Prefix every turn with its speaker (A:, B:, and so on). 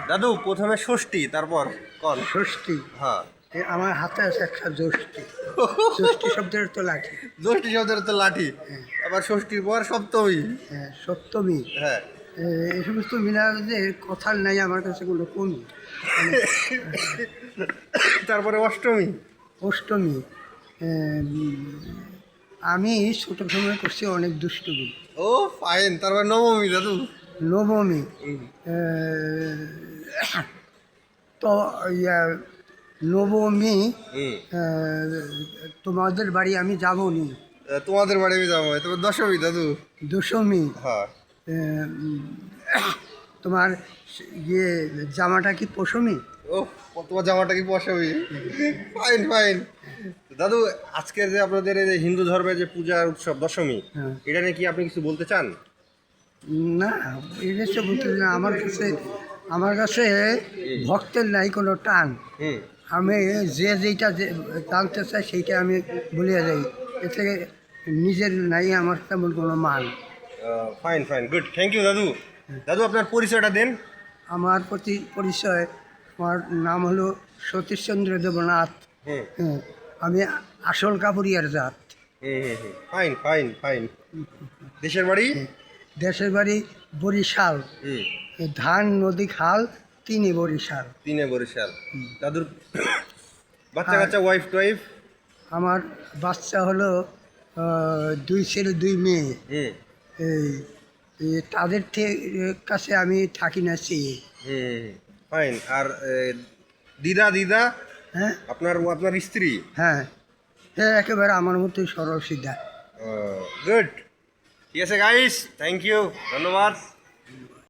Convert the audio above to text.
A: দাদু প্রথমে ষষ্ঠী তারপর কন।
B: ষষ্ঠী,
A: হ্যাঁ,
B: আমার হাতে আছে একটা জ্যৈষ্ঠী। জ্যৈষ্ঠী শব্দের তো লাঠি।
A: ষষ্ঠী শব্দের তো লাঠি, আবার ষষ্ঠীর পর সপ্তমী।
B: হ্যাঁ, সপ্তমী।
A: হ্যাঁ,
B: এই সমস্ত মিলা যে কথার নাই আমার কাছে কোনো কমি।
A: তারপরে অষ্টমী।
B: অষ্টমী, আমি ছোট সময় করছি অনেক দুষ্টুমি।
A: ও ফাইন, তারপর নবমী দাদু।
B: নবমী, তো ইয়া নবমী,
A: হুম,
B: তোমাদের বাড়ি আমি যাবো নি।
A: তোমাদের বাড়ি আমি যাবো। তারপর দশমী দাদু।
B: দশমী,
A: হ্যাঁ,
B: তোমার ইয়ে জামাটা কি পশমী?
A: ও তোমার জামাটা কি পশমী? ফাইন ফাইন দাদু। আজকের যে আপনাদের এই যে হিন্দু ধর্মের যে পূজার উৎসব দশমী,
B: হ্যাঁ।
A: এটা নিয়ে কি আপনি কিছু বলতে চান?
B: না, এটা তো বলতে না, আমার কাছে ভক্তের নাই কোনো টান।
A: হুম,
B: আমি যেইটা জানতে চাই সেইটা আমি বলিয়া যাই। এ থেকে নিজের নাই আমার তেমন কোনো মান।
A: Fine fine, good, thank you দাদু। দাদু আপনার পরিচয়টা দেন।
B: আমার পরিচয়, আমার নাম হলো সতীশচন্দ্র দেবনাথ।
A: হুম
B: হ্যাঁ, আমি আসল কাপুরিয়ার জাত।
A: হুম হুম হুম, ফাইন ফাইন ফাইন। দেশের বাড়ি?
B: দেশের বাড়ি বরিশাল।
A: হুম,
B: ধান নদী খাল, তিনি বরিশাল।
A: তিনে বরিশাল। দাদুর বাচ্চা কাচ্চা, ওয়াইফ টোয়াইফ?
B: আমার বাচ্চা হলো 2 ছেলে 2 মেয়ে।
A: হুম
B: এই তাদের কাছে আমি থাকি না চেয়ে।
A: হুম, ফাইন। আর দিদা দিদা
B: হ্যাঁ,
A: আপনার আপনার স্ত্রী?
B: হ্যাঁ, হ্যাঁ, একেবারে আমার মতোই সরল সিধা।
A: গুড, ঠিক আছে গাইস, থ্যাংক ইউ, ধন্যবাদ।